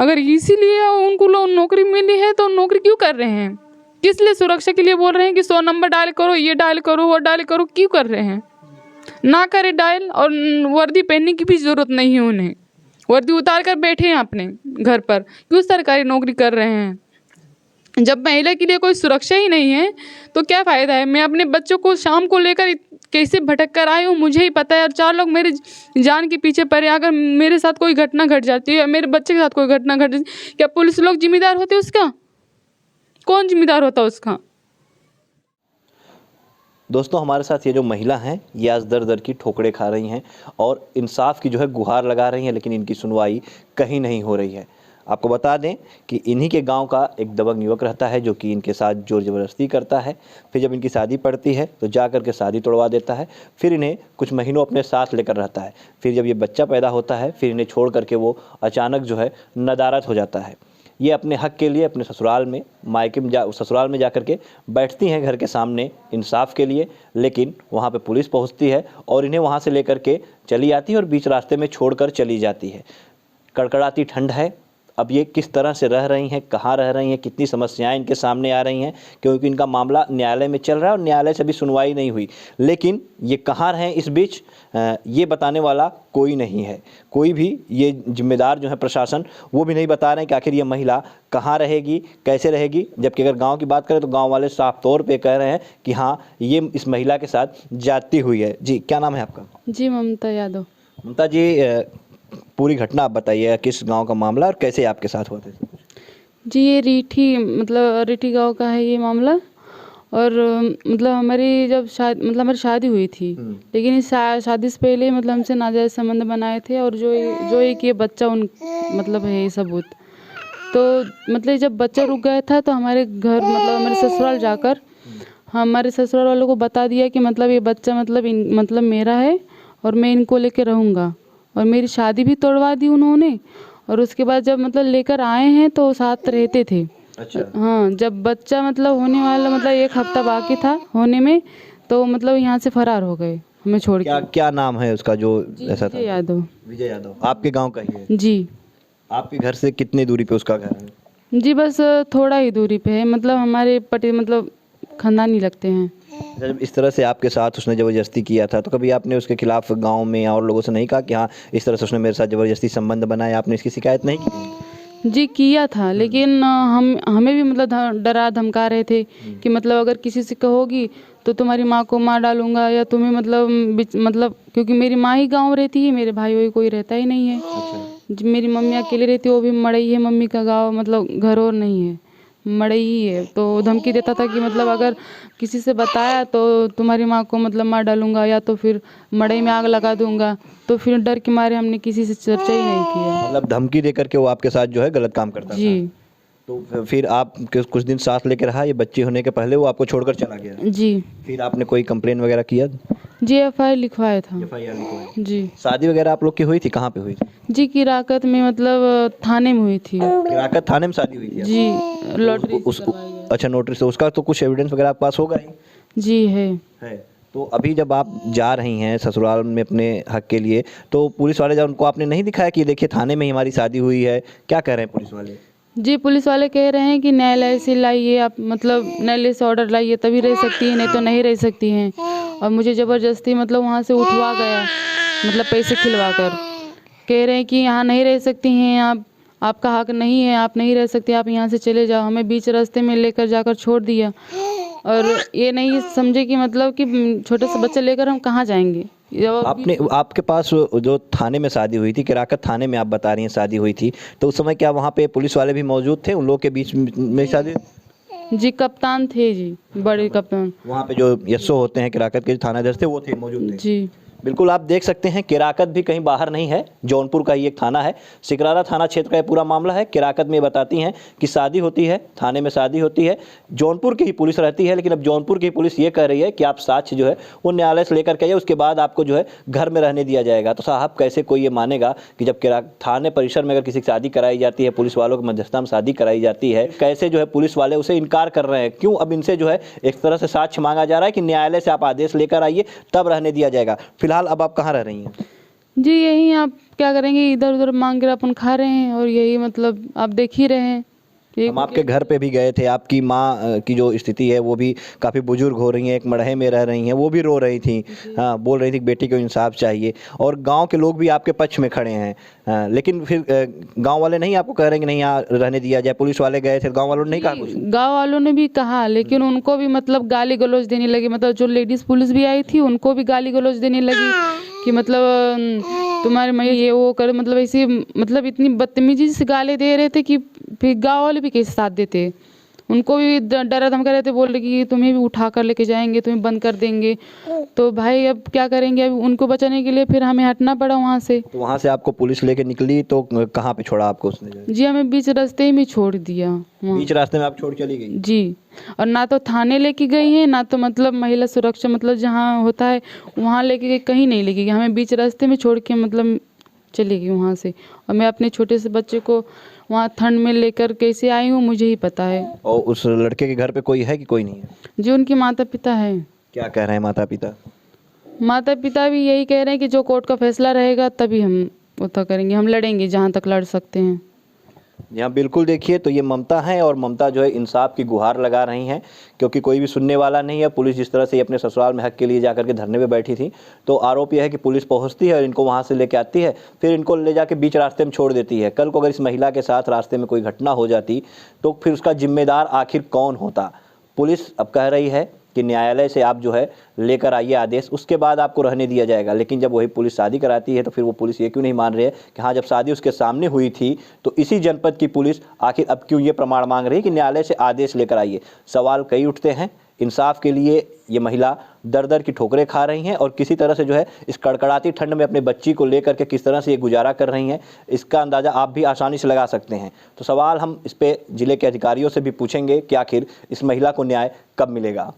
अगर इसीलिए उनको नौकरी मिली है तो नौकरी क्यों कर रहे हैं? किस लिए? सुरक्षा के लिए बोल रहे हैं कि 100 नंबर डायल करो, ये डायल करो, वो डायल करो। क्यों कर रहे हैं? ना करे डायल। और वर्दी पहनने की भी ज़रूरत नहीं है उन्हें, वर्दी उतार कर बैठे हैं अपने घर पर। क्यों सरकारी नौकरी कर रहे हैं? जब महिला के लिए कोई सुरक्षा ही नहीं है तो क्या फ़ायदा है? मैं अपने बच्चों को शाम को लेकर कैसे भटक कर आई हूँ मुझे ही पता है, और 4 लोग मेरे जान के पीछे पड़े। अगर मेरे साथ कोई घटना घट जाती है, मेरे बच्चे के साथ कोई घटना घट जाती, क्या पुलिस लोग जिम्मेदार होते उसका? कौन जिम्मेदार होता उसका? दोस्तों, हमारे साथ ये जो महिला हैं ये आज दर दर की ठोकरें खा रही हैं और इंसाफ की जो है गुहार लगा रही हैं, लेकिन इनकी सुनवाई कहीं नहीं हो रही है। आपको बता दें कि इन्हीं के गांव का एक दबंग युवक रहता है जो कि इनके साथ जोर ज़बरदस्ती करता है। फिर जब इनकी शादी पड़ती है तो जा कर के शादी तोड़वा देता है। फिर इन्हें कुछ महीनों अपने साथ लेकर रहता है। फिर जब ये बच्चा पैदा होता है फिर इन्हें छोड़ करके वो अचानक जो है नदारद हो जाता है। ये अपने हक के लिए अपने ससुराल में ससुराल में जा कर के बैठती हैं घर के सामने इंसाफ के लिए, लेकिन वहाँ पे पुलिस पहुँचती है और इन्हें वहाँ से लेकर के चली आती है और बीच रास्ते में छोड़कर चली जाती है। कड़कड़ाती ठंड है। अब ये किस तरह से रह रही हैं, कहाँ रह रही हैं, कितनी समस्याएं इनके सामने आ रही हैं, क्योंकि इनका मामला न्यायालय में चल रहा है और न्यायालय से अभी सुनवाई नहीं हुई। लेकिन ये कहाँ रहें इस बीच ये बताने वाला कोई नहीं है। कोई भी ये जिम्मेदार जो है प्रशासन वो भी नहीं बता रहे हैं कि आखिर ये महिला कहाँ रहेगी, कैसे रहेगी। जबकि अगर गाँव की बात करें तो गाँव वाले साफ तौर पर कह रहे हैं कि हाँ ये इस महिला के साथ जाती हुई है। जी, क्या नाम है आपका? जी, ममता यादव। ममता जी, पूरी घटना आप बताइए, किस गांव का मामला और कैसे आपके साथ हुआ था? जी, ये रीठी गांव का है ये मामला। और मतलब हमारी शादी हुई थी, लेकिन इस शादी से पहले मतलब हमसे नाजायज़ संबंध बनाए थे। और जो एक ये बच्चा मतलब है ये सबूत। तो मतलब जब बच्चा रुक गया था तो हमारे घर हमारे ससुराल जाकर हमारे ससुराल वालों को बता दिया कि मतलब ये बच्चा मतलब मेरा है और मैं इनको लेके रहूँगा। और मेरी शादी भी तोड़वा दी उन्होंने। और उसके बाद जब लेकर आए हैं तो साथ रहते थे। अच्छा। हाँ, जब बच्चा होने वाला 1 हफ्ता बाकी था होने में, तो यहाँ से फरार हो गए हमें छोड़ के। क्या नाम है उसका जो ऐसा था? विजय यादव। विजय यादव आपके गांव का ही है? जी। आपके घर से कितनी दूरी पे उसका घर है? जी, बस थोड़ा ही दूरी पे है। हमारे पति खानदानी लगते हैं। जब इस तरह से आपके साथ उसने ज़बरदस्ती किया था तो कभी आपने उसके खिलाफ गांव में और लोगों से नहीं कहा कि हाँ इस तरह से उसने मेरे साथ ज़बरदस्ती संबंध बनाया, आपने इसकी शिकायत नहीं की? जी, किया था, लेकिन हमें भी डरा धमका रहे थे कि अगर किसी से कहोगी तो तुम्हारी माँ को मार डालूंगा, या तुम्हें क्योंकि मेरी माँ ही गाँव रहती है, मेरे भाई वही कोई रहता ही नहीं है। अच्छा। मेरी मम्मी अकेले रहती है, वो भी मड़ई है। मम्मी का गाँव घर और नहीं है, मड़ई ही है। तो धमकी देता था कि अगर किसी से बताया तो तुम्हारी माँ को मार डालूंगा, या तो फिर मड़ई में आग लगा दूंगा। तो फिर डर के मारे हमने किसी से चर्चा ही नहीं किया। मतलब धमकी दे करके वो आपके साथ जो है गलत काम करता था? जी। तो फिर आप कुछ दिन साथ लेके रहा, ये बच्चे होने के पहले वो आपको छोड़कर चला गया? जी। फिर आपने कोई कंप्लेन वगैरह किया? जी, FIR लिखवाया था। FIR लिखवाई? जी। शादी वगैरह आप लोग की हुई थी, कहाँ पे हुई थी? जी, किराकत में थाने में हुई थी। किराकत थाने में शादी हुई थी? जी, लॉटरी। अच्छा, नोटिस। उसका तो कुछ एविडेंस वगैरह आपके पास होगा ही? जी, है। तो अभी जब आप जा रही हैं ससुराल में अपने हक के लिए, तो पुलिस वाले जब उनको आपने नहीं दिखाया कि देखिए थाने में ही हमारी शादी हुई है, क्या कह रहे हैं पुलिस वाले? जी, पुलिस वाले कह रहे हैं कि न्यायालय से लाइए आप, न्यायालय से ऑर्डर लाइए तभी रह सकती हैं, नहीं तो नहीं रह सकती हैं। और मुझे ज़बरदस्ती वहाँ से उठवा गया, पैसे खिलवा कर। कह रहे हैं कि यहाँ नहीं रह सकती हैं आप, आपका हक नहीं है, आप नहीं रह सकती, आप यहाँ से चले जाओ। हमें बीच रास्ते में लेकर जाकर छोड़ दिया। और ये नहीं समझे कि छोटे से बच्चे लेकर हम कहाँ जाएंगे। आपके पास जो थाने में शादी हुई थी, किराकत थाने में आप बता रही हैं शादी हुई थी, तो उस समय क्या वहाँ पे पुलिस वाले भी मौजूद थे? उन लोगों के बीच में शादी? जी, कप्तान थे जी, बड़े कप्तान। वहाँ पे जो एसओ होते हैं किराकत के, थानाध्यक्ष थे, वो थे, मौजूद थे? जी। बिल्कुल, आप देख सकते हैं किराकत भी कहीं बाहर नहीं है, जौनपुर का ही एक थाना है। सिकरारा थाना क्षेत्र का ये पूरा मामला है। किराकत में बताती हैं कि शादी होती है, थाने में शादी होती है, जौनपुर की ही पुलिस रहती है। लेकिन अब जौनपुर की पुलिस ये कह रही है कि आप साक्ष्य जो है वो न्यायालय से लेकर के आइए, उसके बाद आपको जो है घर में रहने दिया जाएगा। तो साहब, कैसे कोई ये मानेगा कि जब थाने परिसर में अगर किसी की शादी कराई जाती है, पुलिस वालों की मध्यस्थता में शादी कराई जाती है, कैसे जो है पुलिस वाले उसे इनकार कर रहे हैं? क्यों अब इनसे जो है एक तरह से साक्ष्य मांगा जा रहा है कि न्यायालय से आप आदेश लेकर आइए तब रहने दिया जाएगा? फिलहाल अब आप कहाँ रह रही हैं? जी यही आप क्या करेंगे, इधर उधर मांग कर अपन खा रहे हैं, और यही मतलब आप देख ही रहे हैं। हम आपके घर पे भी गए थे, आपकी माँ की जो स्थिति है वो भी काफ़ी बुजुर्ग हो रही हैं, एक मढ़े में रह रही हैं, वो भी रो रही थी। हाँ, बोल रही थी कि बेटी को इंसाफ चाहिए, और गांव के लोग भी आपके पक्ष में खड़े हैं। हाँ, लेकिन फिर गांव वाले नहीं आपको कह रहे हैं कि नहीं यहाँ रहने दिया जाए? पुलिस वाले गए थे, गांव वालों ने नहीं कहा कुछ? गांव वालों ने भी कहा, लेकिन उनको भी मतलब गाली गलौज देने लगी। मतलब जो लेडीज पुलिस भी आई थी उनको भी गाली गलौज देने लगी कि मतलब तुम्हारे मैं ये वो कर, मतलब ऐसे मतलब इतनी बदतमीजी से गाली दे रहे थे कि फिर गाँव वाले भी कैसे साथ देते। उनको भी डरा धमका रहे थे, बोल रहे कि तुम्हें भी उठा कर लेके जाएंगे, तुम्हें बंद कर देंगे। तो भाई अब क्या करेंगे, अब उनको बचाने के लिए फिर हमें हटना पड़ा वहाँ से। तो वहाँ से आपको पुलिस लेके निकली तो कहाँ पे छोड़ा आपको उसने जो है? जी हमें बीच रास्ते में छोड़ दिया वहाँ। बीच रास्ते में आप छोड़ चली गई? जी, और ना तो थाने लेके गई हैं, ना तो मतलब महिला सुरक्षा मतलब जहाँ होता है वहाँ लेके गई, कहीं नहीं लेके गई। हमें बीच रास्ते में छोड़ के मतलब चली गई वहाँ से। और मैं अपने छोटे से बच्चे को वहाँ ठंड में लेकर कैसे आई हूँ मुझे ही पता है। और उस लड़के के घर पे कोई है कि कोई नहीं है? जो उनके माता पिता हैं, क्या कह रहे हैं माता पिता? माता पिता भी यही कह रहे हैं कि जो कोर्ट का फैसला रहेगा तभी हम उतना करेंगे, हम लड़ेंगे जहाँ तक लड़ सकते हैं। यहाँ बिल्कुल देखिए, तो ये ममता है, और ममता जो है इंसाफ की गुहार लगा रही हैं, क्योंकि कोई भी सुनने वाला नहीं है। पुलिस जिस तरह से ये अपने ससुराल में हक के लिए जाकर के धरने पे बैठी थी, तो आरोप यह है कि पुलिस पहुंचती है और इनको वहां से लेके आती है, फिर इनको ले जाके बीच रास्ते में छोड़ देती है। कल को अगर इस महिला के साथ रास्ते में कोई घटना हो जाती तो फिर उसका जिम्मेदार आखिर कौन होता? पुलिस अब कह रही है कि न्यायालय से आप जो है लेकर आइए आदेश, उसके बाद आपको रहने दिया जाएगा। लेकिन जब वही पुलिस शादी कराती है तो फिर वो पुलिस ये क्यों नहीं मान रही है कि हाँ, जब शादी उसके सामने हुई थी तो इसी जनपद की पुलिस आखिर अब क्यों ये प्रमाण मांग रही है कि न्यायालय से आदेश लेकर आइए? सवाल कई उठते हैं। इंसाफ के लिए ये महिला दर दर की ठोकरें खा रही हैं, और किसी तरह से जो है इस कड़कड़ाती ठंड में अपने बच्ची को लेकर के किस तरह से ये गुजारा कर रही हैं, इसका अंदाज़ा आप भी आसानी से लगा सकते हैं। तो सवाल हम इस पे ज़िले के अधिकारियों से भी पूछेंगे कि आखिर इस महिला को न्याय कब मिलेगा।